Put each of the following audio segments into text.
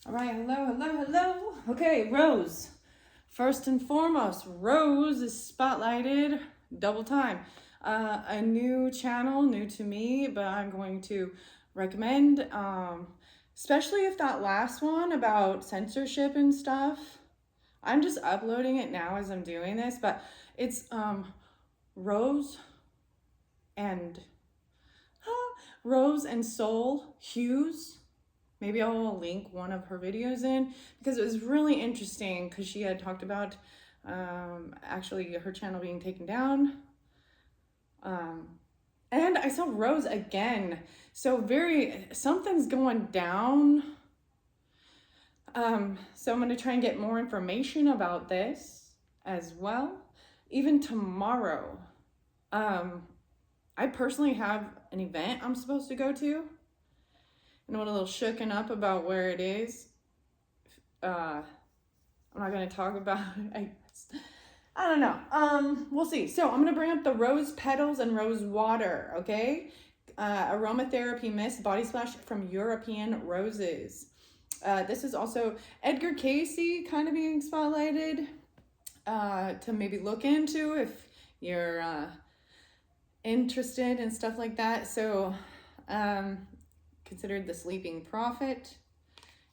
All right, hello. Okay, Rose. First and foremost, Rose is spotlighted double time. A new channel, new to me, but I'm going to recommend, especially if that last one about censorship and stuff. I'm just uploading it now as I'm doing this, but it's Rose and Rose and Soul Hughes. Maybe I'll link one of her videos in because it was really interesting because she had talked about actually her channel being taken down. And I saw Rose again. So something's going down. So I'm going to try and get more information about this as well. Even tomorrow. I personally have an event I'm supposed to go to. And I'm a little shooken up about where it is. I'm not going to talk about it. I don't know. We'll see. So I'm going to bring up the rose petals and rose water, okay? Aromatherapy mist body splash from European roses. This is also Edgar Casey kind of being spotlighted to maybe look into if you're interested in stuff like that. So, considered the sleeping prophet.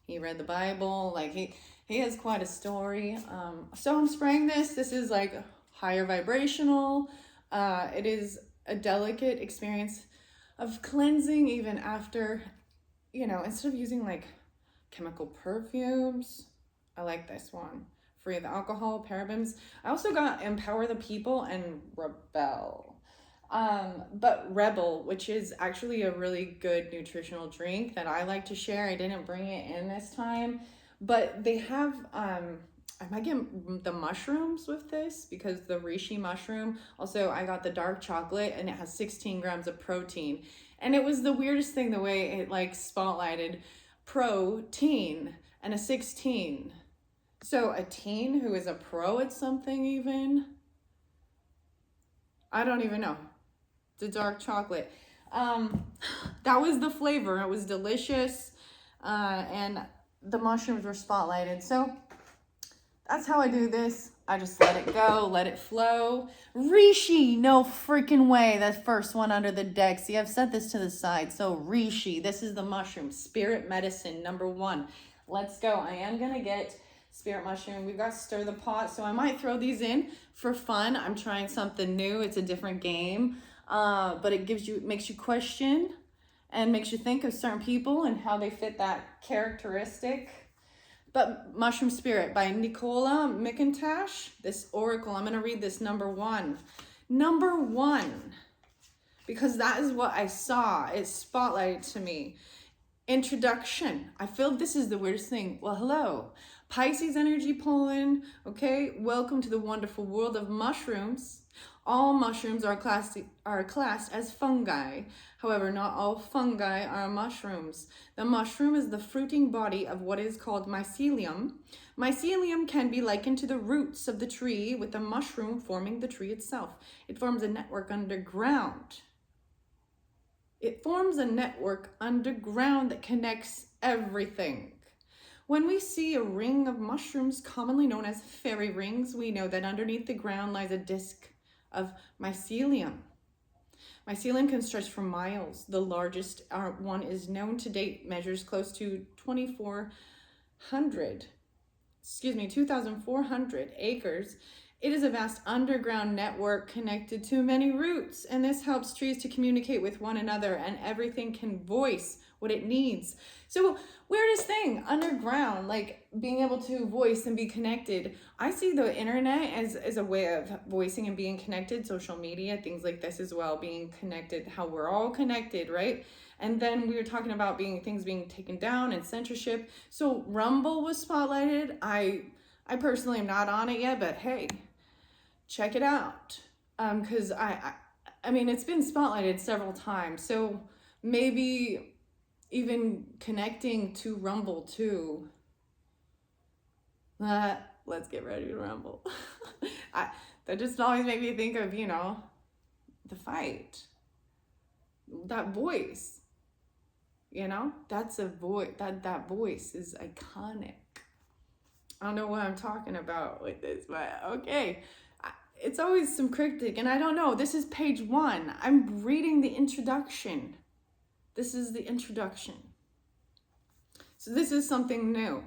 He read the Bible. Like he has quite a story. So I'm spraying this. This is like higher vibrational. It is a delicate experience of cleansing even after, instead of using like chemical perfumes. I like this one. Free of alcohol, parabens. I also got Empower the People and Rebel. But Rebel, which is actually a really good nutritional drink that I like to share. I didn't bring it in this time, but they have, I might get the mushrooms with this because the Reishi mushroom. Also, I got the dark chocolate and it has 16 grams of protein. And it was the weirdest thing, the way it like spotlighted protein and a 16. So a teen who is a pro at something even, I don't even know. The dark chocolate. That was the flavor. It was delicious. And the mushrooms were spotlighted. So that's how I do this. I just let it go, let it flow. Reishi, no freaking way. That first one under the deck. See, I've set this to the side. So Reishi, this is the mushroom. Spirit medicine, number 1. Let's go. I am going to get spirit mushroom. We've got stir the pot. So I might throw these in for fun. I'm trying something new. It's a different game. But it makes you question and makes you think of certain people and how they fit that characteristic. But Mushroom Spirit by Nicola McIntosh. This oracle, I'm going to read this number 1. Number 1, because that is what I saw. It spotlighted to me. Introduction. I feel this is the weirdest thing. Well, hello. Pisces energy pulling. Okay, welcome to the wonderful world of mushrooms. All mushrooms are classed as fungi. However, not all fungi are mushrooms. The mushroom is the fruiting body of what is called mycelium. Mycelium can be likened to the roots of the tree, with the mushroom forming the tree itself. It forms a network underground. That connects everything. When we see a ring of mushrooms, commonly known as fairy rings, we know that underneath the ground lies a disc of mycelium. Mycelium can stretch for miles. The largest one is known to date, measures close to 2,400 acres. It is a vast underground network connected to many roots, and this helps trees to communicate with one another, and everything can voice what it needs. So weirdest thing, underground, like being able to voice and be connected. I see the internet as a way of voicing and being connected, social media, things like this as well, being connected, how we're all connected, right? And then we were talking about things being taken down and censorship. So Rumble was spotlighted. I personally am not on it yet, but hey, check it out. Because I mean, it's been spotlighted several times. So maybe even connecting to Rumble too. Let's get ready to rumble. That just always made me think of, the fight. That voice. You know, that's a voice, that voice is iconic. I don't know what I'm talking about with this, but okay. It's always some cryptic, and I don't know. This is page 1. I'm reading the introduction. This is the introduction. So this is something new,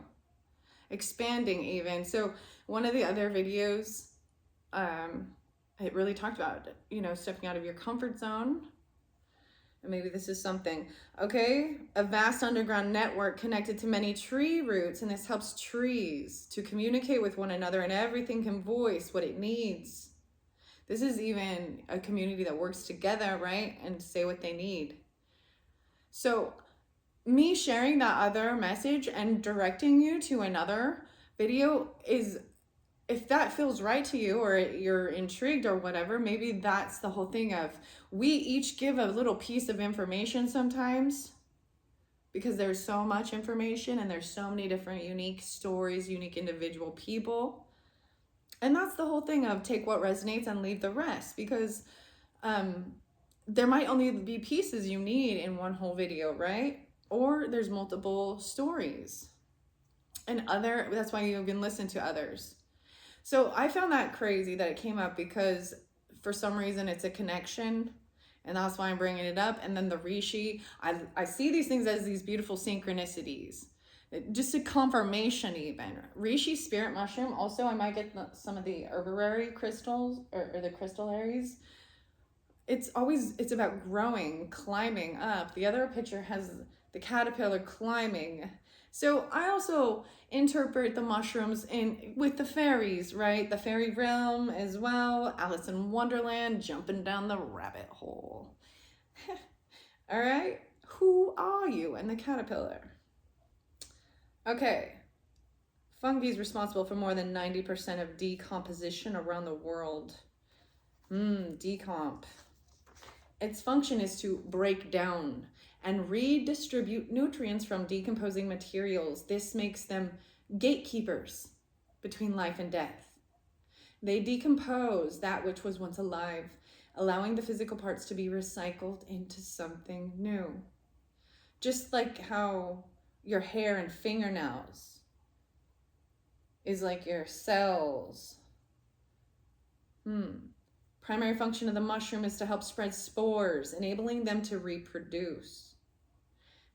expanding even. So one of the other videos, it really talked about, you know, stepping out of your comfort zone. And maybe this is something. Okay, a vast underground network connected to many tree roots, and this helps trees to communicate with one another, and everything can voice what it needs. This is even a community that works together, right? And say what they need. So me sharing that other message and directing you to another video is, if that feels right to you or you're intrigued or whatever, maybe that's the whole thing of, we each give a little piece of information sometimes, because there's so much information and there's so many different unique stories, unique individual people. And that's the whole thing of take what resonates and leave the rest, because there might only be pieces you need in one whole video, right? Or there's multiple stories. And that's why you can listen to others. So I found that crazy that it came up, because for some reason it's a connection, and that's why I'm bringing it up. And then the Reishi, I see these things as these beautiful synchronicities, just a confirmation even. Reishi spirit mushroom, also I might get some of the herbarary crystals or the crystal it's about growing, climbing up. The other picture has the caterpillar climbing. So I also interpret the mushrooms with the fairies, right? The fairy realm as well. Alice in Wonderland, jumping down the rabbit hole. All right, who are you? And the caterpillar. Okay, fungi is responsible for more than 90% of decomposition around the world. Decomp. Its function is to break down and redistribute nutrients from decomposing materials. This makes them gatekeepers between life and death. They decompose that which was once alive, allowing the physical parts to be recycled into something new. Just like how your hair and fingernails is like your cells. Primary function of the mushroom is to help spread spores, enabling them to reproduce.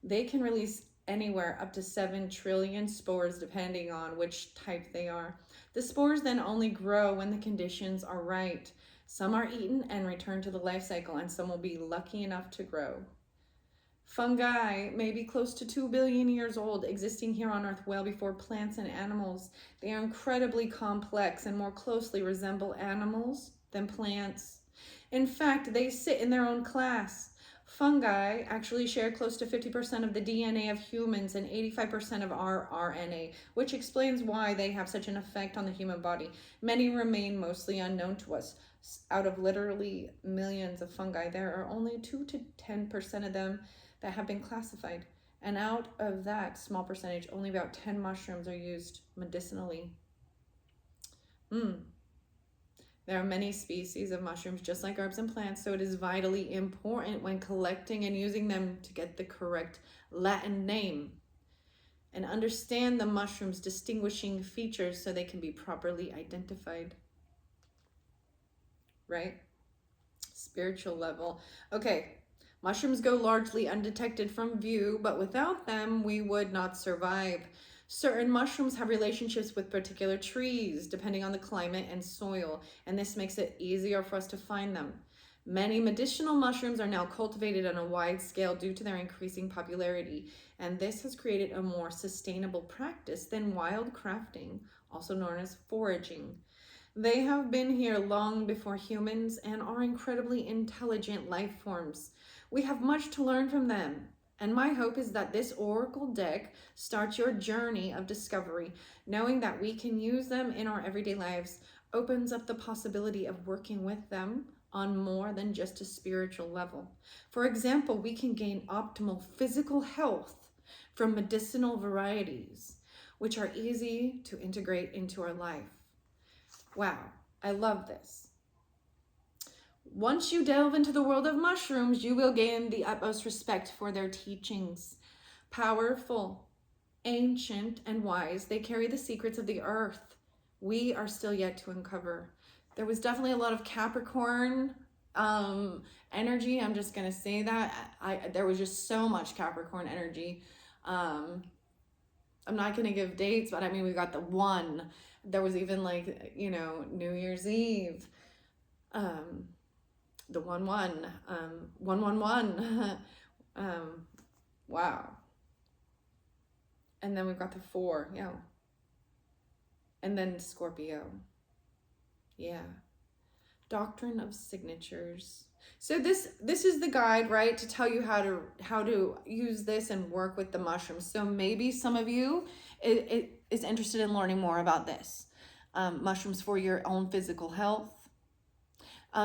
They can release anywhere up to 7 trillion spores depending on which type they are. The spores then only grow when the conditions are right. Some are eaten and return to the life cycle, and some will be lucky enough to grow. Fungi may be close to 2 billion years old, existing here on Earth well before plants and animals. They are incredibly complex and more closely resemble animals than plants. In fact, they sit in their own class. Fungi actually share close to 50% of the DNA of humans and 85% of our RNA, which explains why they have such an effect on the human body. Many remain mostly unknown to us. Out of literally millions of fungi, there are only 2 to 10% of them that have been classified. And out of that small percentage, only about 10 mushrooms are used medicinally. There are many species of mushrooms, just like herbs and plants, so it is vitally important when collecting and using them to get the correct Latin name and understand the mushroom's distinguishing features so they can be properly identified. Right? Spiritual level. Okay, mushrooms go largely undetected from view, but without them, we would not survive. Certain mushrooms have relationships with particular trees, depending on the climate and soil, and this makes it easier for us to find them. Many medicinal mushrooms are now cultivated on a wide scale due to their increasing popularity, and this has created a more sustainable practice than wild crafting, also known as foraging. They have been here long before humans and are incredibly intelligent life forms. We have much to learn from them. And my hope is that this Oracle deck starts your journey of discovery. Knowing that we can use them in our everyday lives opens up the possibility of working with them on more than just a spiritual level. For example, we can gain optimal physical health from medicinal varieties, which are easy to integrate into our life. Wow, I love this. Once you delve into the world of mushrooms, you will gain the utmost respect for their teachings. powerful, ancient, and wise. They carry the secrets of the earth we are still yet to uncover. There was definitely a lot of Capricorn energy. I'm just gonna say that. There was just so much Capricorn energy. I'm not gonna give dates, but I mean, we got the one. There was even like, you know, New Year's Eve. The 1-1, 111. Wow. And then we've got the 4, yeah. And then Scorpio. Yeah. Doctrine of signatures. So this is the guide, right, to tell you how to use this and work with the mushrooms. So maybe some of you is interested in learning more about this. Mushrooms for your own physical health.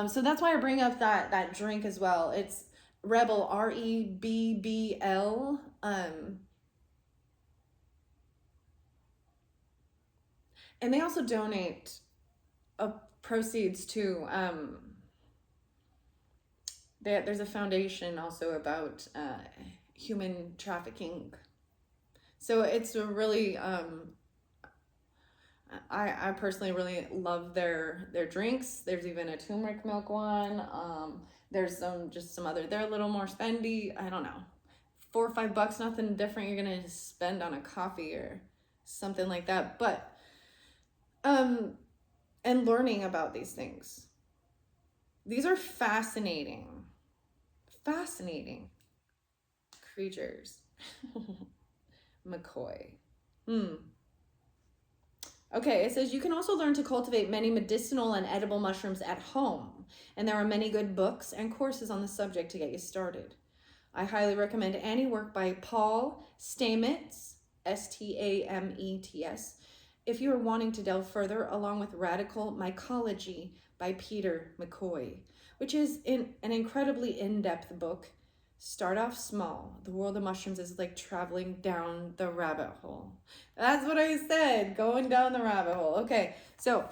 So that's why I bring up that drink as well. It's Rebel, REBBL. And they also donate proceeds to there's a foundation also about human trafficking. So it's a really I personally really love their drinks. There's even a turmeric milk one. There's some other. They're a little more spendy. I don't know, $4 or $5, nothing different you're gonna spend on a coffee or something like that. But and learning about these things. These are fascinating creatures. McCoy. Okay, it says you can also learn to cultivate many medicinal and edible mushrooms at home, and there are many good books and courses on the subject to get you started. I highly recommend any work by Paul Stamets, Stamets, if you are wanting to delve further, along with Radical Mycology by Peter McCoy, which is an incredibly in-depth book. Start off small. The world of mushrooms is like traveling down the rabbit hole. That's what I said, going down the rabbit hole. Okay, so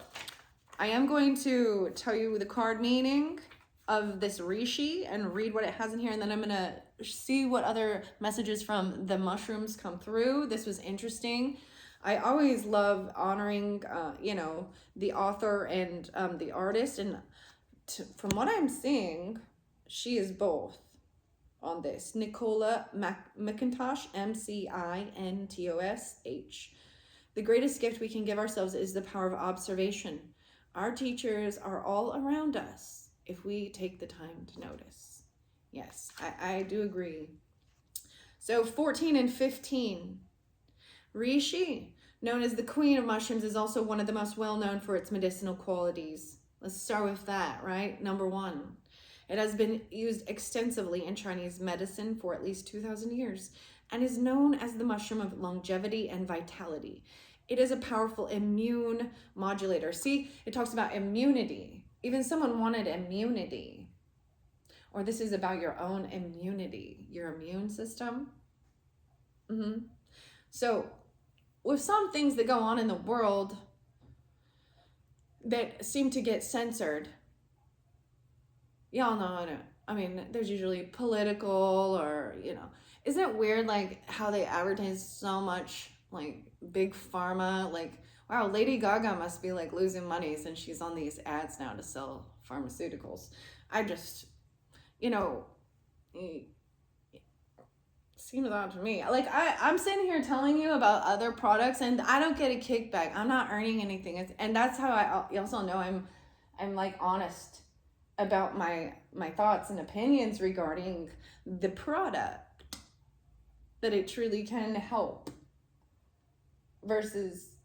I am going to tell you the card meaning of this Reishi and read what it has in here, and then I'm gonna see what other messages from the mushrooms come through. This was interesting. I always love honoring, you know, the author and the artist, and from what I'm seeing, she is both on this. Nicola McIntosh, MCINTOSH. The greatest gift we can give ourselves is the power of observation. Our teachers are all around us if we take the time to notice. Yes, I do agree. So 14 and 15. Reishi, known as the queen of mushrooms, is also one of the most well-known for its medicinal qualities. Let's start with that, right? Number 1. It has been used extensively in Chinese medicine for at least 2,000 years and is known as the mushroom of longevity and vitality. It is a powerful immune modulator. See, it talks about immunity. Even someone wanted immunity. Or this is about your own immunity, your immune system. So with some things that go on in the world that seem to get censored, y'all know, I mean, there's usually political or, you know, isn't it weird like how they advertise so much, like big pharma, like, wow, Lady Gaga must be like losing money since she's on these ads now to sell pharmaceuticals. I just, you know, seems odd to me. Like I'm sitting here telling you about other products and I don't get a kickback. I'm not earning anything. And that's how I also know I'm like honest about my thoughts and opinions regarding the product, that it truly can help versus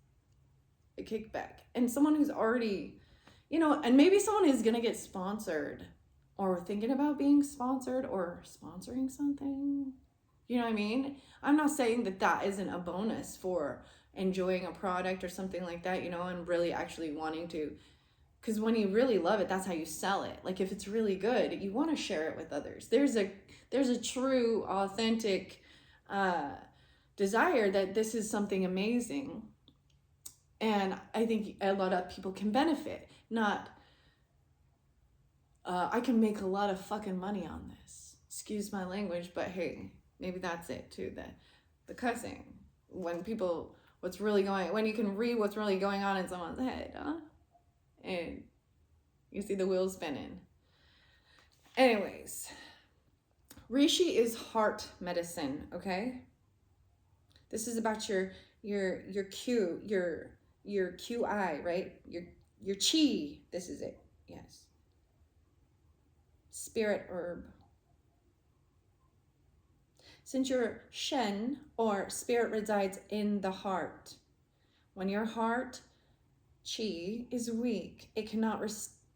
a kickback. And someone who's already, you know, and maybe someone is gonna get sponsored or thinking about being sponsored or sponsoring something. You know what I mean? I'm not saying that that isn't a bonus for enjoying a product or something like that, you know, and really actually wanting to. Because when you really love it, that's how you sell it. Like if it's really good, you want to share it with others. There's a true, authentic desire that this is something amazing. And I think a lot of people can benefit. Not, I can make a lot of fucking money on this. Excuse my language, but hey, maybe that's it too. That the cussing. When people, when you can read what's really going on in someone's head, huh? And you see the wheels spinning. Anyways, Reishi is heart medicine, okay? This is about your QI, right? Your chi. This is it. Yes. Spirit herb. Since your shen or spirit resides in the heart, when your heart chi is weak, it cannot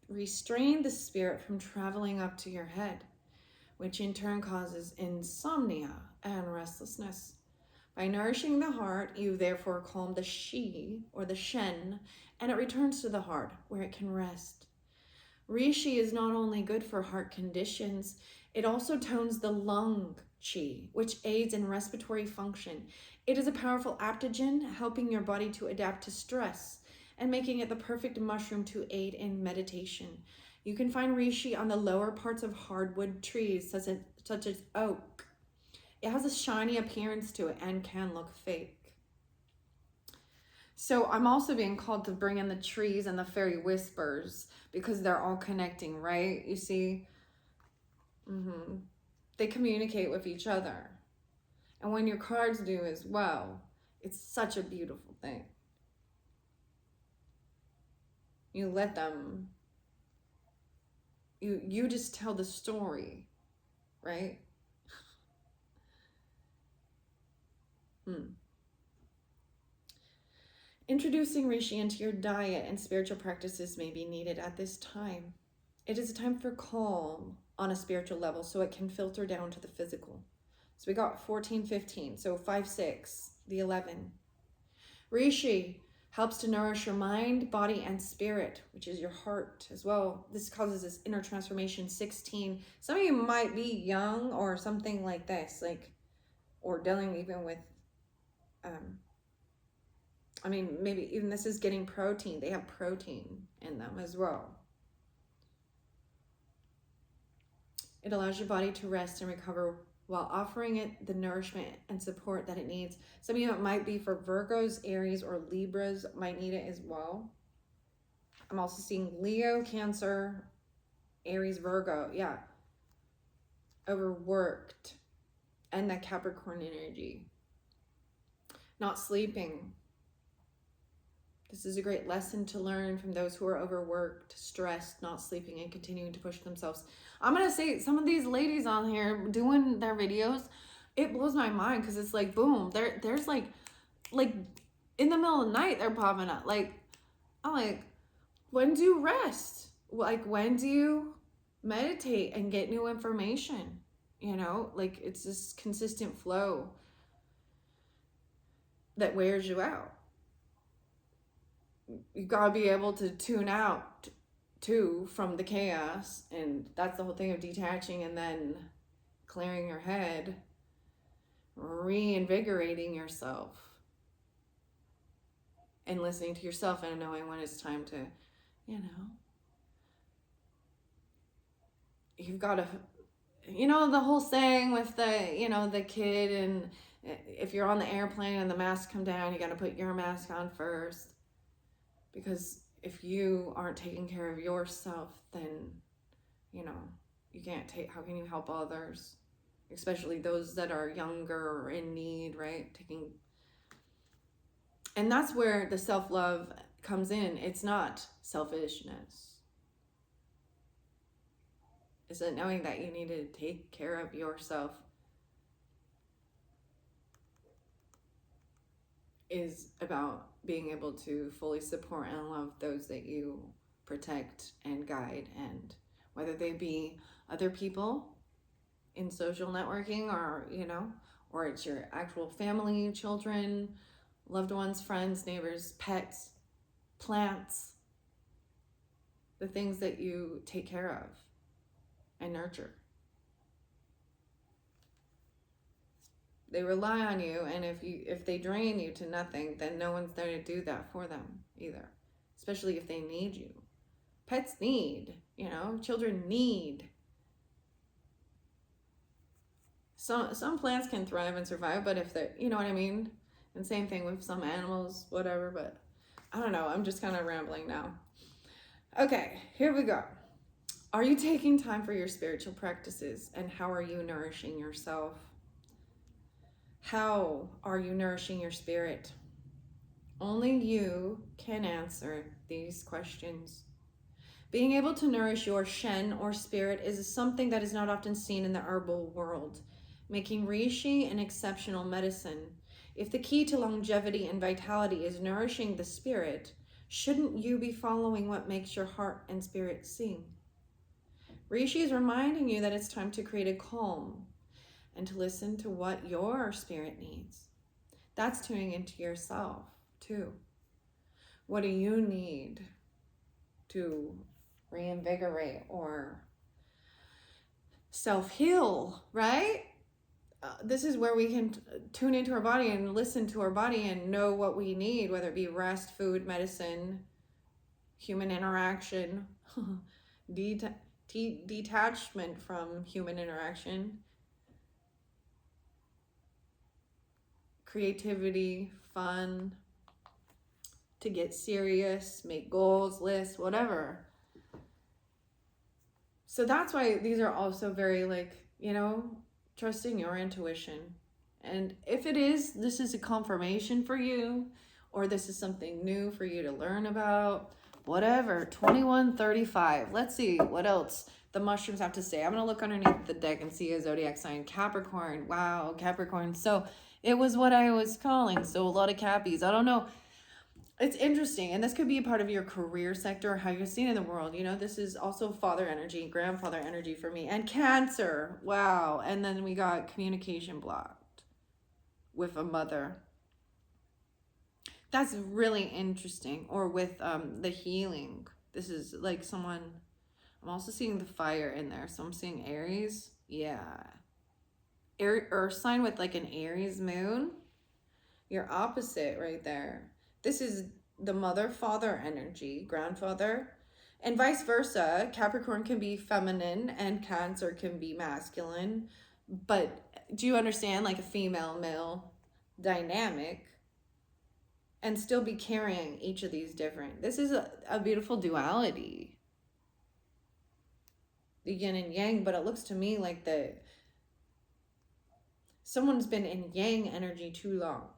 restrain the spirit from traveling up to your head, which in turn causes insomnia and restlessness. By nourishing the heart, you therefore calm the shi or the shen, and it returns to the heart where it can rest. Reishi is not only good for heart conditions, it also tones the lung chi, which aids in respiratory function. It is a powerful adaptogen, helping your body to adapt to stress and making it the perfect mushroom to aid in meditation. You can find reishi on the lower parts of hardwood trees, such as oak. It has a shiny appearance to it and can look fake. So I'm also being called to bring in the trees and the fairy whispers because they're all connecting, right? You see, they communicate with each other. And when your cards do as well, it's such a beautiful thing. You let them, you just tell the story, right? Introducing reishi into your diet and spiritual practices may be needed at this time. It is a time for calm on a spiritual level, so it can filter down to the physical. So we got 14, 15, so 5, 6, the 11. Reishi helps to nourish your mind, body, and spirit, which is your heart as well. This causes this inner transformation. 16. Some of you might be young or something like this, or dealing even with, maybe even this is getting protein. They have protein in them as well. It allows your body to rest and recover while offering it the nourishment and support that it needs. Some of you, it might be for Virgos, Aries, or Libras might need it as well. I'm also seeing Leo, Cancer, Aries, Virgo. Yeah. Overworked. And that Capricorn energy. Not sleeping. This is a great lesson to learn from those who are overworked, stressed, not sleeping, and continuing to push themselves. I'm going to say some of these ladies on here doing their videos, it blows my mind because it's like, boom, there's like in the middle of the night, they're popping up. I'm like, when do you rest? When do you meditate and get new information? It's this consistent flow that wears you out. You gotta be able to tune out too from the chaos, and that's the whole thing of detaching and then clearing your head, reinvigorating yourself, and listening to yourself and knowing when it's time to, you've got to, the whole saying with the kid, and if you're on the airplane and the masks come down, you got to put your mask on first. Because if you aren't taking care of yourself, then, you can't how can you help others? Especially those that are younger or in need, right? And that's where the self-love comes in. It's not selfishness. It's knowing that you need to take care of yourself is about being able to fully support and love those that you protect and guide, and whether they be other people in social networking or it's your actual family, children, loved ones, friends, neighbors, pets, plants, the things that you take care of and nurture. They rely on you, and if they drain you to nothing, then no one's there to do that for them either, especially if they need you. Pets need, children need. Some plants can thrive and survive, but if they're, you know what I mean? And same thing with some animals, whatever, but I don't know. I'm just kind of rambling now. Okay, here we go. Are you taking time for your spiritual practices, and how are you nourishing yourself? How are you nourishing your spirit? Only you can answer these questions. Being able to nourish your shen or spirit is something that is not often seen in the herbal world, making Reishi an exceptional medicine. If the key to longevity and vitality is nourishing the spirit, shouldn't you be following what makes your heart and spirit sing? Reishi is reminding you that it's time to create a calm and to listen to what your spirit needs. That's tuning into yourself too. What do you need to reinvigorate or self-heal, right? This is where we can tune into our body and listen to our body and know what we need, whether it be rest, food, medicine, human interaction, detachment from human interaction, creativity, fun, to get serious, make goals, lists, whatever. So that's why these are also very, like, you know, trusting your intuition. And if this is a confirmation for you, or this is something new for you to learn about, whatever. 2135. Let's see what else the mushrooms have to say. I'm going to look underneath the deck and see a zodiac sign. Capricorn. Wow, Capricorn. So it was what I was calling. So a lot of Cappies. I don't know. It's interesting, and this could be a part of your career sector, how you're seen in the world. You know, this is also father energy, grandfather energy for me, and Cancer. Wow. And then we got communication blocked with a mother. That's really interesting. Or with the healing. This is like someone, I'm also seeing the fire in there. So I'm seeing Aries. Yeah. Earth sign with like an Aries moon. You're opposite right there. This is the mother-father energy, grandfather, and vice versa. Capricorn can be feminine and Cancer can be masculine. But do you understand, like a female-male dynamic, and still be carrying each of these different? This is a beautiful duality, the yin and yang, but it looks to me like someone's been in yang energy too long.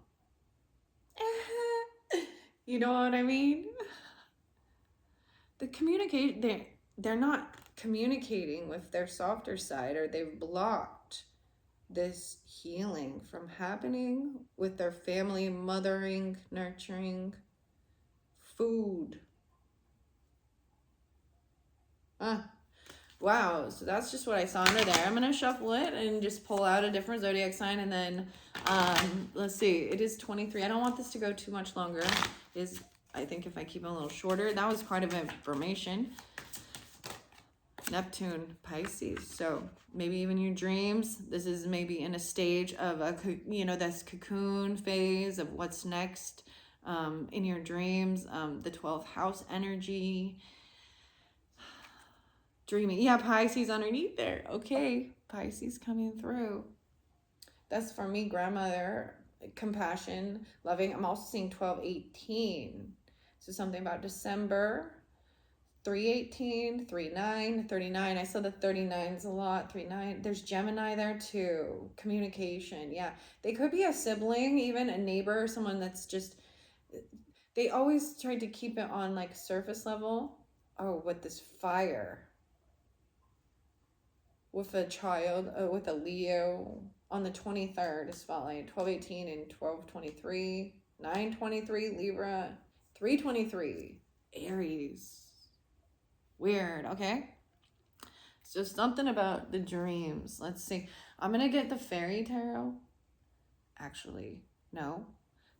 You know what I mean? They're not communicating with their softer side, or they've blocked this healing from happening with their family, mothering, nurturing, food. Wow, so that's just what I saw under there. I'm going to shuffle it and just pull out a different zodiac sign, and then let's see. It is 23. I don't want this to go too much longer. I think if I keep it a little shorter, that was quite a bit of information. Neptune, Pisces. So maybe even your dreams. This is maybe in a stage of this cocoon phase of what's next in your dreams. The 12th house energy. Dreaming. Yeah, Pisces underneath there. Okay, Pisces coming through. That's for me, grandmother, compassion, loving. I'm also seeing 1218. So something about December. 318, 39, 39. I saw the 39s a lot. 39. There's Gemini there too. Communication. Yeah. They could be a sibling, even a neighbor, someone that's just, they always try to keep it on like surface level. Oh, with this fire. With a child, with a Leo on the 23rd is spotlight. 1218 and 1223. 923 Libra. 323 Aries. Weird. Okay. So something about the dreams. Let's see. I'm going to get the fairy tarot. Actually, no.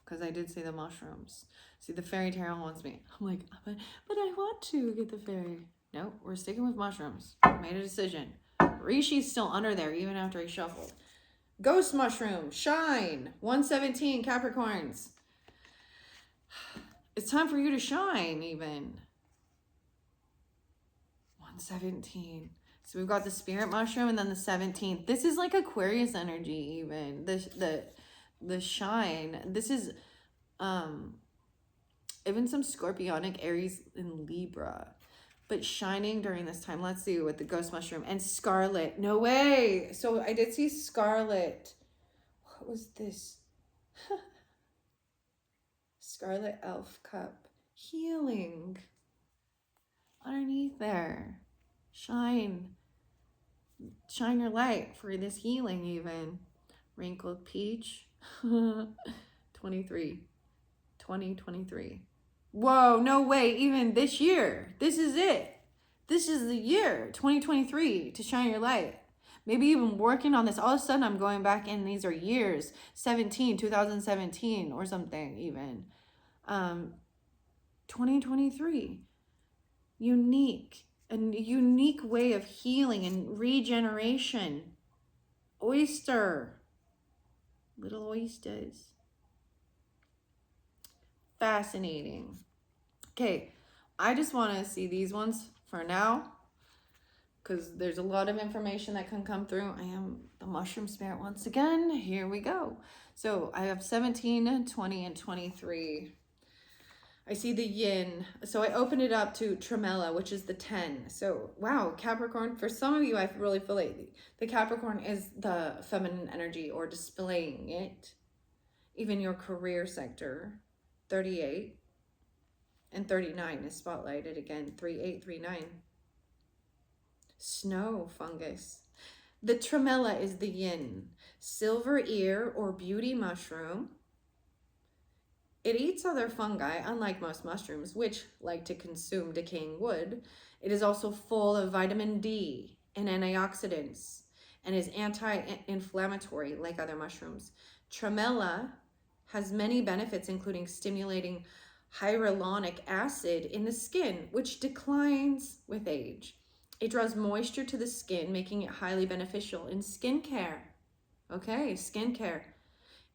Because I did say the mushrooms. See, the fairy tarot wants me. I'm like, but I want to get the fairy. No, we're sticking with mushrooms. Made a decision. Rishi's still under there even after he shuffled. Ghost mushroom. Shine. 117 Capricorns. It's time for you to shine even. 117. So we've got the spirit mushroom and then the 17th. This is like Aquarius energy even. The shine. This is even some Scorpionic, Aries, and Libra. But shining during this time. Let's see with the ghost mushroom and scarlet. No way. So I did see scarlet. What was this? Scarlet elf cup. Healing. Underneath there. Shine your light for this healing even. Wrinkled peach. 2023. Whoa, no way, even this year. This is it. This is the year, 2023, to shine your light. Maybe even working on this. All of a sudden, I'm going back in. These are years, 2017 or something even. 2023. A unique way of healing and regeneration. Oyster. Little oysters. Fascinating. Okay, I just want to see these ones for now because there's a lot of information that can come through. I am the mushroom spirit once again. Here we go. So I have 17, 20, and 23. I see the yin. So I open it up to tremella, which is the 10. So, wow, Capricorn. For some of you, I really feel like the Capricorn is the feminine energy or displaying it. Even your career sector, 38 and 39 is spotlighted again, 38, 39. Snow fungus. The tremella is the yin. Silver ear or beauty mushroom. It eats other fungi, unlike most mushrooms, which like to consume decaying wood. It is also full of vitamin D and antioxidants and is anti-inflammatory like other mushrooms. Tremella has many benefits, including stimulating hyaluronic acid in the skin, which declines with age. It draws moisture to the skin, making it highly beneficial in skincare. Okay, skincare.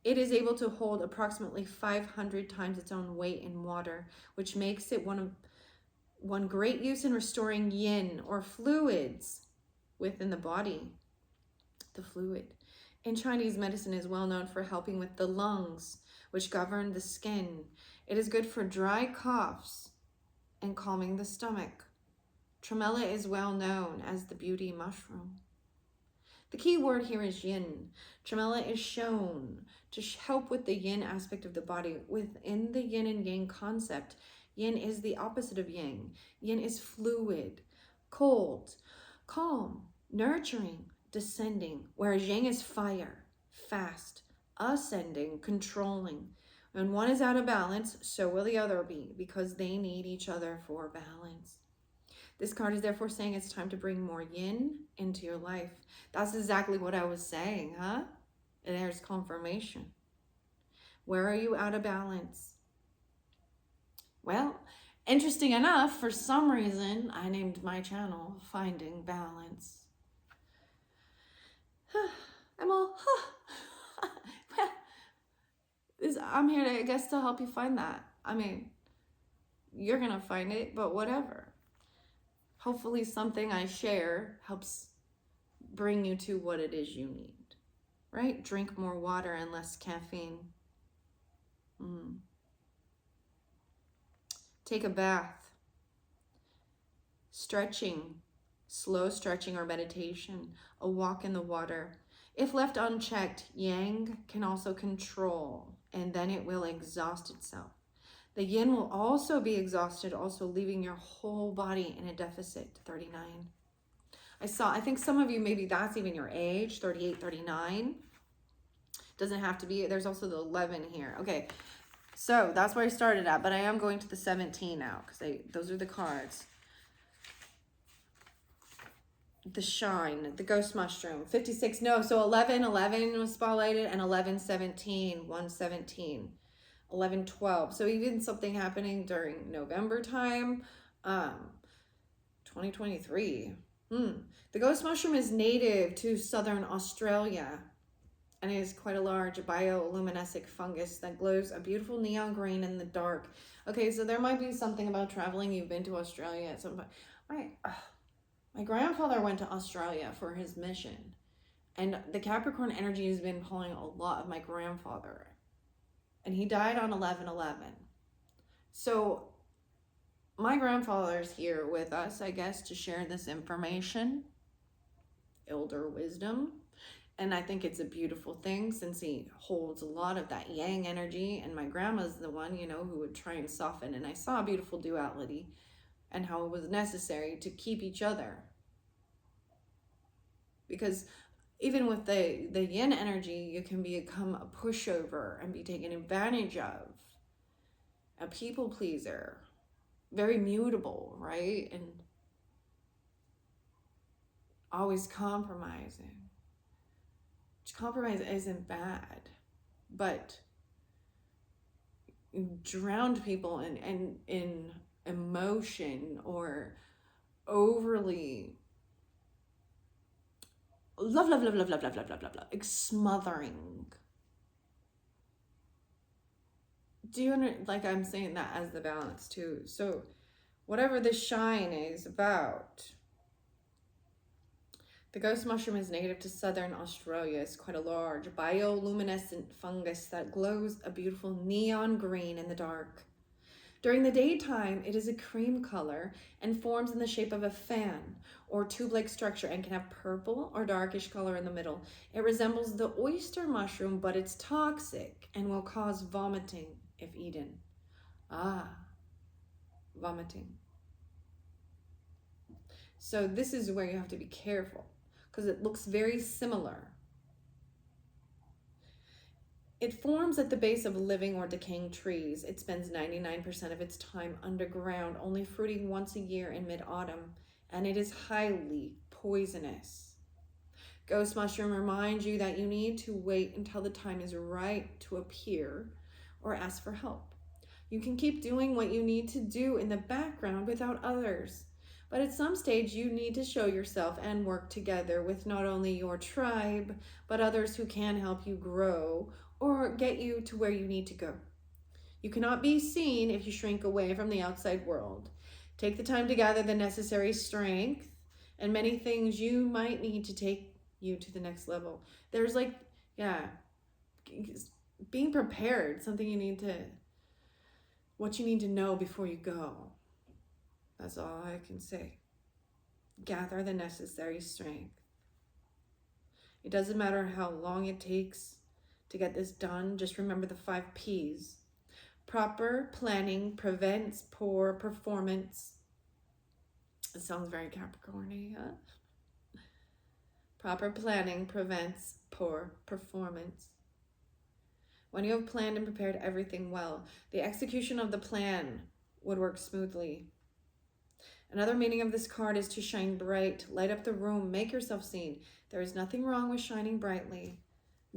It is able to hold approximately 500 times its own weight in water, which makes it one great use in restoring yin or fluids within the body. The fluid. In Chinese medicine is well known for helping with the lungs, which govern the skin. It is good for dry coughs and calming the stomach. Tremella is well known as the beauty mushroom. The key word here is yin. Tremella is shown to help with the yin aspect of the body. Within the yin and yang concept, yin is the opposite of yang. Yin is fluid, cold, calm, nurturing, descending, whereas yang is fire, fast, ascending, controlling. When one is out of balance, so will the other be, because they need each other for balance. This card is therefore saying it's time to bring more yin into your life. That's exactly what I was saying, huh? And there's confirmation. Where are you out of balance? Well, interesting enough, for some reason, I named my channel Finding Balance. I'm all, well, I'm here to, I guess, to help you find that. I mean, you're going to find it, but whatever. Hopefully something I share helps bring you to what it is you need, right? Drink more water and less caffeine. Take a bath. Stretching, slow stretching or meditation, a walk in the water. If left unchecked, yang can also control, and then it will exhaust itself. The yin will also be exhausted, also leaving your whole body in a deficit. 39. I think some of you, maybe that's even your age, 38, 39. Doesn't have to be. There's also the 11 here. Okay, so that's where I started at, but I am going to the 17 now because those are the cards. The shine, the ghost mushroom, 56. No, so 11 was spotlighted, and 11, 17, 117. 11, 12. So even something happening during November time, 2023. The ghost mushroom is native to southern Australia and it is quite a large bioluminescent fungus that glows a beautiful neon green in the dark. Okay, so there might be something about traveling. You've been to Australia at some point. Right. My grandfather went to Australia for his mission, and the Capricorn energy has been pulling a lot of my grandfather, and he died on 11/11. So my grandfather's here with us, I guess, to share this information, elder wisdom. And I think it's a beautiful thing since he holds a lot of that yang energy. And my grandma's the one, you know, who would try and soften. And I saw a beautiful duality and how it was necessary to keep each other. Because even with the yin energy, you can become a pushover and be taken advantage of, a people pleaser, very mutable, right? And always compromising. Compromise isn't bad, but drowned people in emotion or overly love, smothering. Do you like, I'm saying that as the balance too. So whatever the shine is about, the ghost mushroom is native to southern Australia. It's quite a large bioluminescent fungus that glows a beautiful neon green in the dark. During the daytime, it is a cream color and forms in the shape of a fan or tube-like structure and can have purple or darkish color in the middle. It resembles the oyster mushroom, but it's toxic and will cause vomiting if eaten. Vomiting. So this is where you have to be careful, because it looks very similar. It forms at the base of living or decaying trees. It spends 99% of its time underground, only fruiting once a year in mid-autumn, and it is highly poisonous. Ghost mushroom reminds you that you need to wait until the time is right to appear or ask for help. You can keep doing what you need to do in the background without others. But at some stage, you need to show yourself and work together with not only your tribe, but others who can help you grow or get you to where you need to go. You cannot be seen if you shrink away from the outside world. Take the time to gather the necessary strength and many things you might need to take you to the next level. There's being prepared, what you need to know before you go. That's all I can say. Gather the necessary strength. It doesn't matter how long it takes to get this done. Just remember the 5 P's. Proper planning prevents poor performance. It sounds very Capricorn-y, huh? Proper planning prevents poor performance. When you have planned and prepared everything well, the execution of the plan would work smoothly. Another meaning of this card is to shine bright, light up the room, make yourself seen. There is nothing wrong with shining brightly.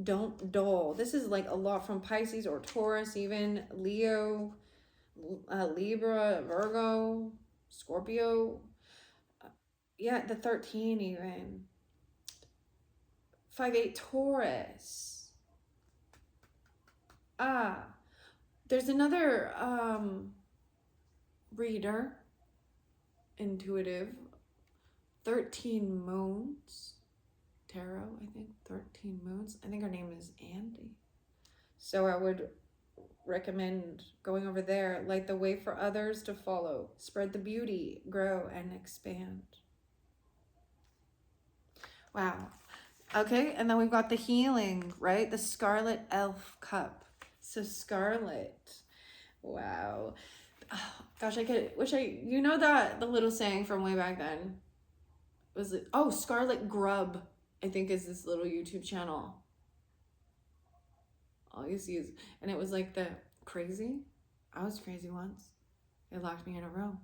Don't dull. This is like a lot from Pisces or Taurus, even Leo, Libra, Virgo, Scorpio. The 13 even. 5/8 Taurus. There's another reader, intuitive, 13 moons tarot, I think 13 moons. I think her name is Andy. So I would recommend going over there. Light the way for others to follow. Spread the beauty, grow and expand. Wow. Okay, and then we've got the healing, right? The Scarlet Elf Cup. So Scarlet. Wow. Oh, gosh, you know that the little saying from way back then? Was it? Oh, Scarlet Grub, I think, is this little YouTube channel. All you see is, and it was like the crazy. I was crazy once. They locked me in a room.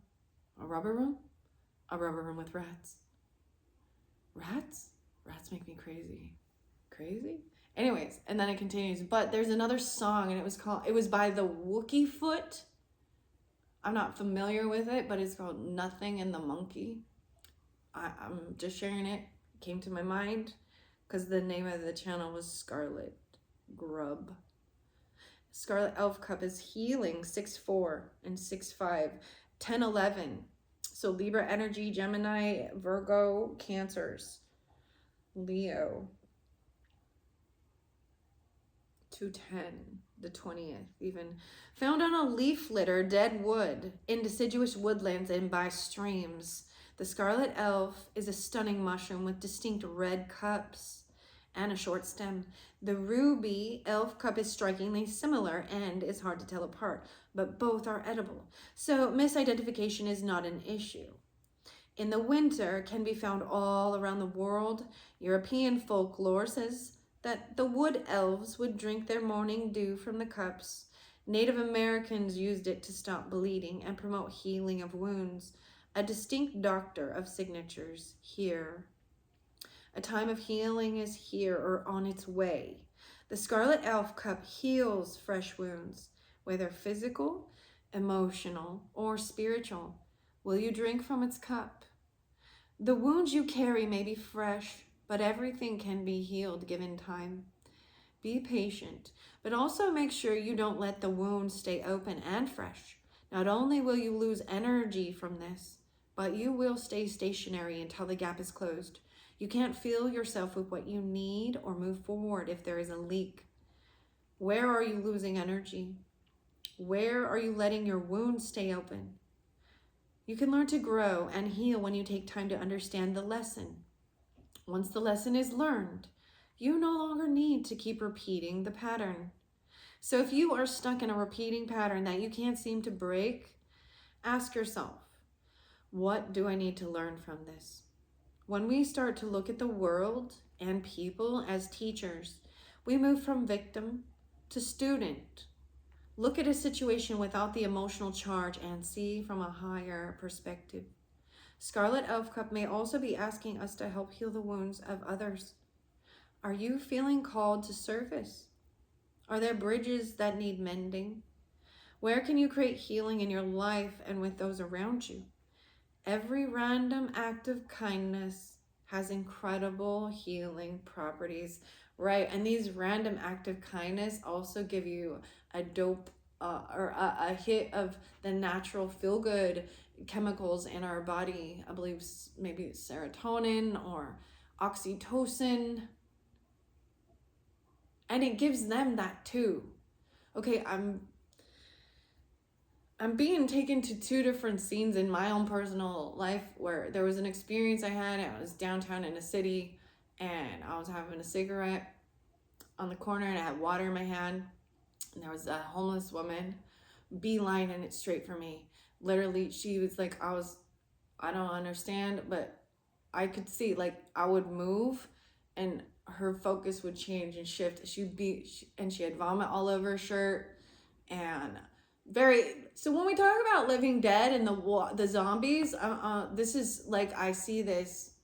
A rubber room with rats. Rats? Rats make me crazy. Crazy? Anyways, and then it continues. But there's another song, and it was by the Wookie Foot. I'm not familiar with it, but it's called Nothing and the Monkey. I'm just sharing it. It came to my mind because the name of the channel was Scarlet Grub. Scarlet Elf Cup is healing, 6/4 and 6/5, 10/11. So Libra energy, Gemini, Virgo, Cancers, Leo, 210, the 20th, even. Found on a leaf litter, dead wood, in deciduous woodlands and by streams. The scarlet elf is a stunning mushroom with distinct red cups and a short stem. The ruby elf cup is strikingly similar and is hard to tell apart, but both are edible. So misidentification is not an issue. In the winter can be found all around the world. European folklore says that the wood elves would drink their morning dew from the cups. Native Americans used it to stop bleeding and promote healing of wounds. A distinct doctor of signatures here. A time of healing is here or on its way. The Scarlet Elf cup heals fresh wounds, whether physical, emotional, or spiritual. Will you drink from its cup? The wounds you carry may be fresh, but everything can be healed given time. Be patient, but also make sure you don't let the wounds stay open and fresh. Not only will you lose energy from this, but you will stay stationary until the gap is closed. You can't fill yourself with what you need or move forward if there is a leak. Where are you losing energy? Where are you letting your wounds stay open? You can learn to grow and heal when you take time to understand the lesson. Once the lesson is learned, you no longer need to keep repeating the pattern. So if you are stuck in a repeating pattern that you can't seem to break, ask yourself, what do I need to learn from this? When we start to look at the world and people as teachers, we move from victim to student. Look at a situation without the emotional charge and see from a higher perspective. Scarlet Elf Cup may also be asking us to help heal the wounds of others. Are you feeling called to service? Are there bridges that need mending? Where can you create healing in your life and with those around you? Every random act of kindness has incredible healing properties, right? And these random acts of kindness also give you a dope or a hit of the natural feel-good chemicals in our body. I believe maybe serotonin or oxytocin. And it gives them that too. Okay, I'm being taken to two different scenes in my own personal life where there was an experience I had. I was downtown in a city and I was having a cigarette on the corner and I had water in my hand. And there was a homeless woman beelining it straight for me. Literally, she was like, I don't understand, but I could see, like, I would move and her focus would change and shift. And she had vomit all over her shirt and so when we talk about living dead and the zombies, this is like, I see this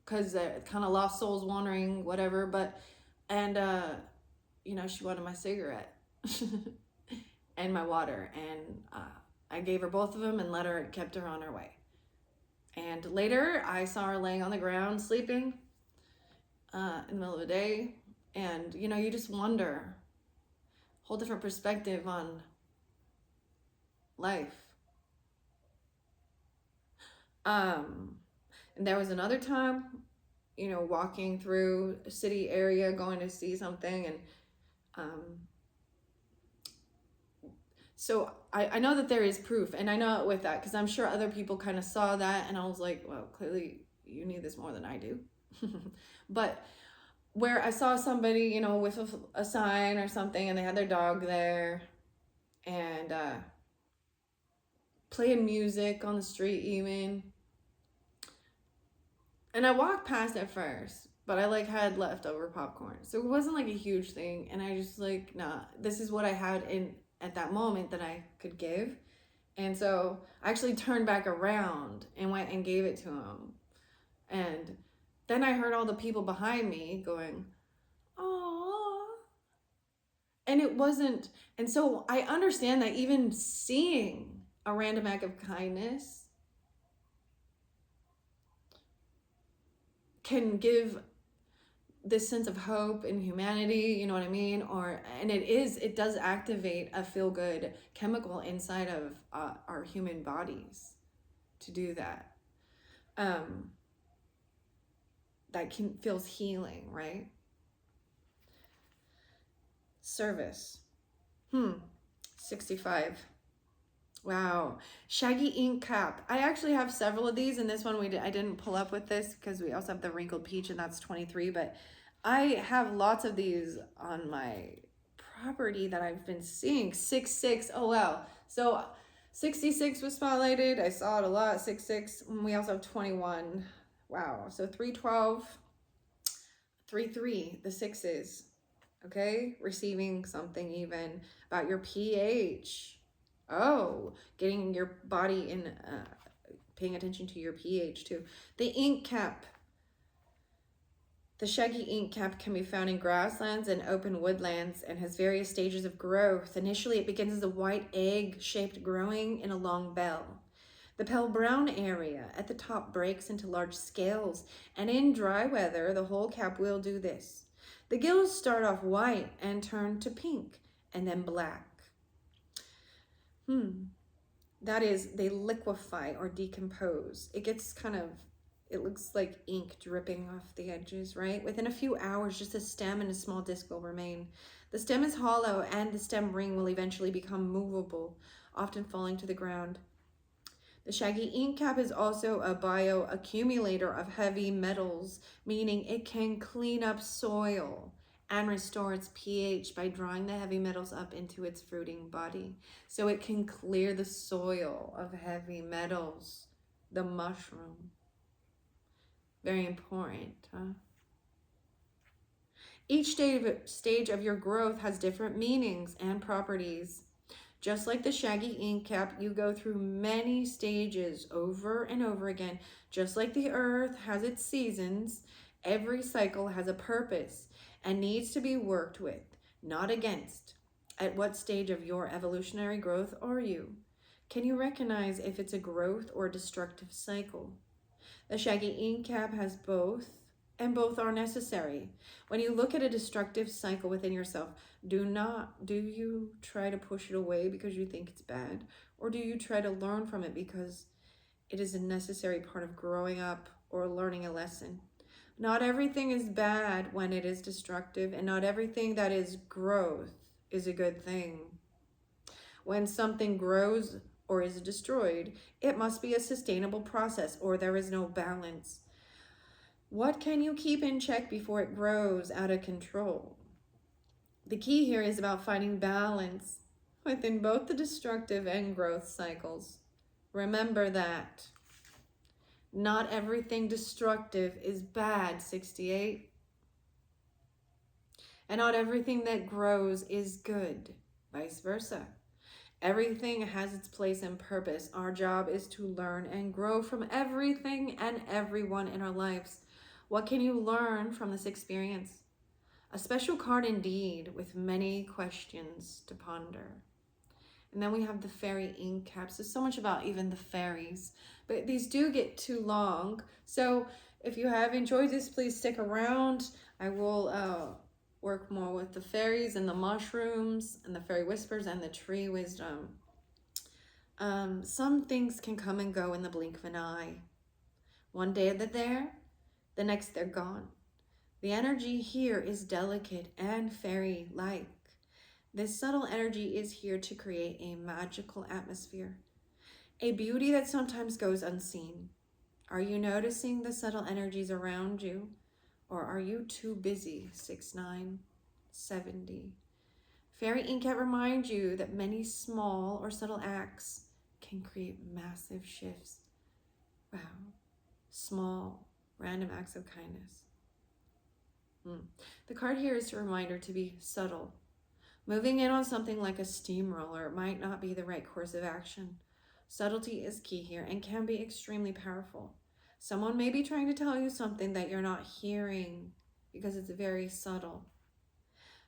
because kind of lost souls wandering, whatever, she wanted my cigarette and my water, and I gave her both of them and kept her on her way. And later I saw her laying on the ground sleeping in the middle of the day, and you just wonder, whole different perspective on life. And there was another time, walking through a city area, going to see something, and so I know that there is proof, and I know it with that because I'm sure other people kind of saw that, and I was like, well, clearly you need this more than I do. But where I saw somebody, with a sign or something, and they had their dog there, and playing music on the street even. And I walked past at first, but I had leftover popcorn. So it wasn't like a huge thing. And I just nah, this is what I had at that moment that I could give. And so I actually turned back around and went and gave it to him. And then I heard all the people behind me going, "Aww." And it wasn't, and so I understand that even seeing a random act of kindness can give this sense of hope and humanity, you know what I mean? And it does activate a feel-good chemical inside of our human bodies. to do that. That feels healing, right? Service. 65. Wow. Shaggy ink cap. I actually have several of these, and this one I didn't pull up with this because we also have the wrinkled peach, and that's 23, but I have lots of these on my property that I've been seeing. 66. Oh wow. So 66 was spotlighted. I saw it a lot. 66. We also have 21. Wow. So 312, 33, the sixes. Okay, receiving something even about your pH. Oh, getting your body in, paying attention to your pH too. The ink cap. The shaggy ink cap can be found in grasslands and open woodlands and has various stages of growth. Initially, it begins as a white egg-shaped growing in a long bell. The pale brown area at the top breaks into large scales, and in dry weather, the whole cap will do this. The gills start off white and turn to pink and then black. That is, they liquefy or decompose. It gets it looks like ink dripping off the edges, right? Within a few hours, just a stem and a small disc will remain. The stem is hollow and the stem ring will eventually become movable, often falling to the ground. The shaggy ink cap is also a bioaccumulator of heavy metals, meaning it can clean up soil and restore its pH by drawing the heavy metals up into its fruiting body. So it can clear the soil of heavy metals. The mushroom. Very important, huh? Each stage of your growth has different meanings and properties. Just like the shaggy ink cap, you go through many stages over and over again. Just like the earth has its seasons, every cycle has a purpose and needs to be worked with, not against. At what stage of your evolutionary growth are you? Can you recognize if it's a growth or a destructive cycle? The shaggy ink cap has both, and both are necessary. When you look at a destructive cycle within yourself, do you try to push it away because you think it's bad? Or do you try to learn from it because it is a necessary part of growing up or learning a lesson? Not everything is bad when it is destructive, and not everything that is growth is a good thing. When something grows or is destroyed, it must be a sustainable process or there is no balance. What can you keep in check before it grows out of control? The key here is about finding balance within both the destructive and growth cycles. Remember that. Not everything destructive is bad, 68. And not everything that grows is good, vice versa. Everything has its place and purpose. Our job is to learn and grow from everything and everyone in our lives. What can you learn from this experience? A special card indeed, with many questions to ponder. And then we have the fairy ink caps. There's so much about even the fairies, but these do get too long. So if you have enjoyed this, please stick around. I will work more with the fairies and the mushrooms and the fairy whispers and the tree wisdom. Some things can come and go in the blink of an eye. One day they're there, the next they're gone. The energy here is delicate and fairy-like. This subtle energy is here to create a magical atmosphere, a beauty that sometimes goes unseen. Are you noticing the subtle energies around you? Or are you too busy? 69, 70. Fairy ink cap reminds you that many small or subtle acts can create massive shifts. Wow. Small, random acts of kindness. The card here is a reminder to be subtle. Moving in on something like a steamroller might not be the right course of action. Subtlety is key here and can be extremely powerful. Someone may be trying to tell you something that you're not hearing because it's very subtle.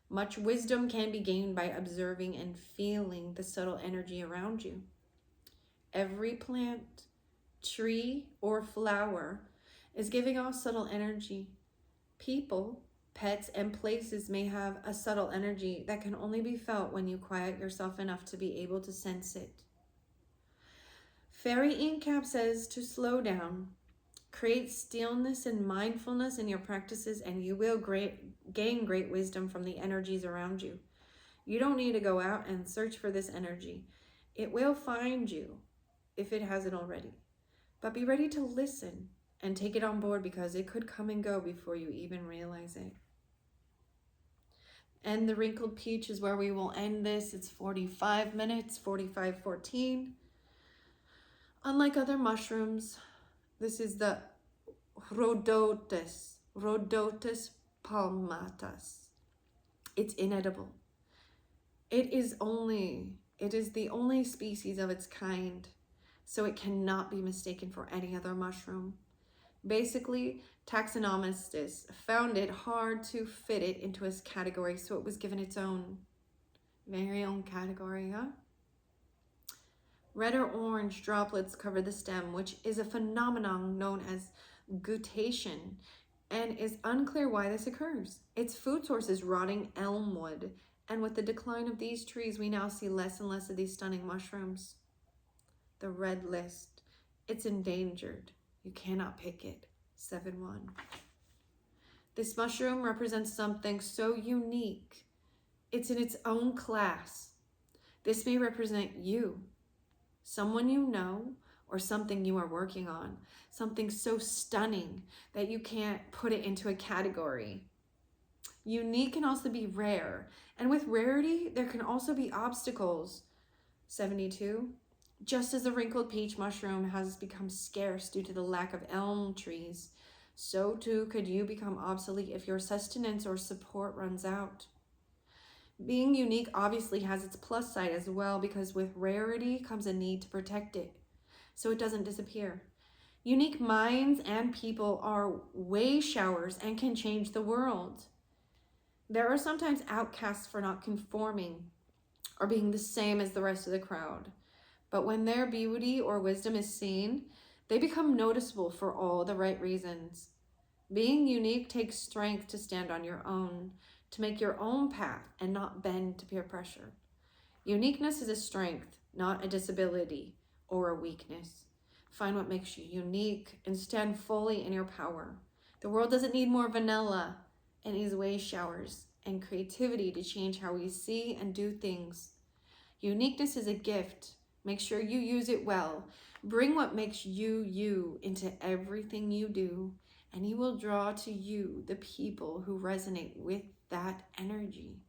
Much wisdom can be gained by observing and feeling the subtle energy around you. Every plant, tree, or flower is giving off subtle energy. People, pets, and places may have a subtle energy that can only be felt when you quiet yourself enough to be able to sense it. Fairy Ink Cap says to slow down, create stillness and mindfulness in your practices, and you will gain great wisdom from the energies around you. You don't need to go out and search for this energy. It will find you if it hasn't already. But be ready to listen and take it on board, because it could come and go before you even realize it. And the wrinkled peach is where we will end this. It's 45 minutes, 45:14. Unlike other mushrooms, this is the Rhodotus palmatus. It's inedible. It is the only species of its kind, so it cannot be mistaken for any other mushroom. Basically, taxonomists found it hard to fit it into a category, so it was given its own, very own category, huh? Red or orange droplets cover the stem, which is a phenomenon known as guttation, and is unclear why this occurs. Its food source is rotting elm wood, and with the decline of these trees, we now see less and less of these stunning mushrooms. The red list. It's endangered. You cannot pick it. 7-1. This mushroom represents something so unique. It's in its own class. This may represent you, someone you know, or something you are working on. Something so stunning that you can't put it into a category. Unique can also be rare. And with rarity, there can also be obstacles. 72. Just as the wrinkled peach mushroom has become scarce due to the lack of elm trees, so too could you become obsolete if your sustenance or support runs out. Being unique obviously has its plus side as well, because with rarity comes a need to protect it so it doesn't disappear. Unique minds and people are way showers and can change the world. There are sometimes outcasts for not conforming or being the same as the rest of the crowd. But when their beauty or wisdom is seen, they become noticeable for all the right reasons. Being unique takes strength to stand on your own, to make your own path and not bend to peer pressure. Uniqueness is a strength, not a disability or a weakness. Find what makes you unique and stand fully in your power. The world doesn't need more vanilla. It needs wave showers and creativity to change how we see and do things. Uniqueness is a gift. Make sure you use it well. Bring what makes you you into everything you do, and you will draw to you the people who resonate with that energy.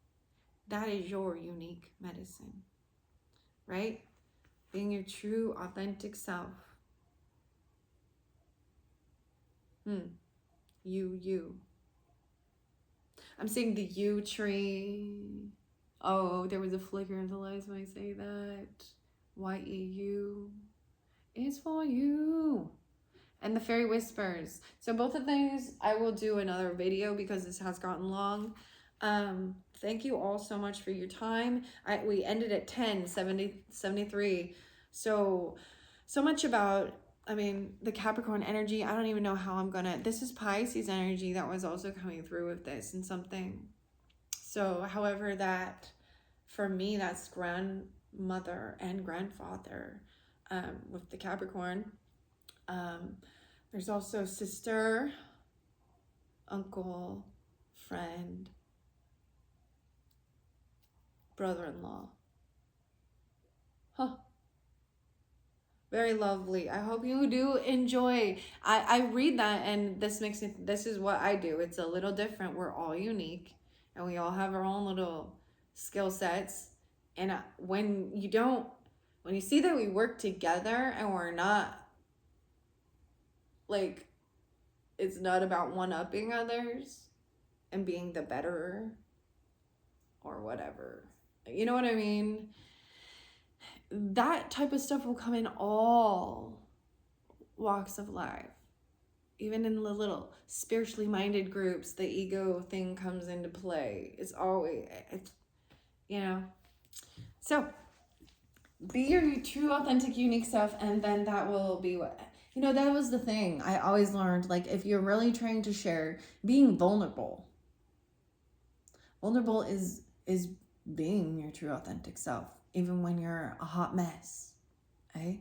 That is your unique medicine, right? Being your true, authentic self. You. I'm seeing the you tree. Oh, there was a flicker of the lights when I say that. YEU. It's for you. And the fairy whispers. So both of these I will do another video because this has gotten long. Thank you all so much for your time. We ended at 10:73. So much about, the Capricorn energy. I don't even know how I'm gonna, this is Pisces energy that was also coming through with this and something. So however that, for me, that's grandmother and grandfather with the Capricorn. There's also sister, uncle, friend, brother-in-law. Very lovely. I hope you do enjoy. I read that and this is what I do. It's a little different. We're all unique and we all have our own little skill sets. And when you see that we work together and we're not, like, it's not about one-upping others and being the better or whatever. You know what I mean? That type of stuff will come in all walks of life. Even in the little spiritually minded groups, the ego thing comes into play. It's always, So, be your true, authentic, unique self, and then that will be what... that was the thing I always learned. Like, if you're really trying to share, being vulnerable. Vulnerable is being your true, authentic self, even when you're a hot mess, eh?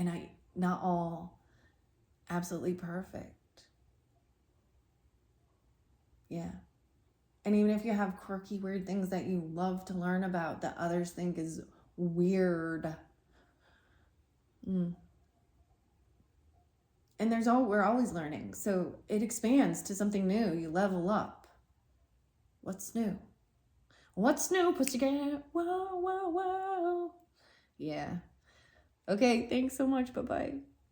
and not all absolutely perfect. Yeah. And even if you have quirky, weird things that you love to learn about that others think is weird. And we're always learning. So it expands to something new. You level up. What's new? What's new, pussycat? Whoa, whoa, whoa. Yeah. Okay, thanks so much. Bye-bye.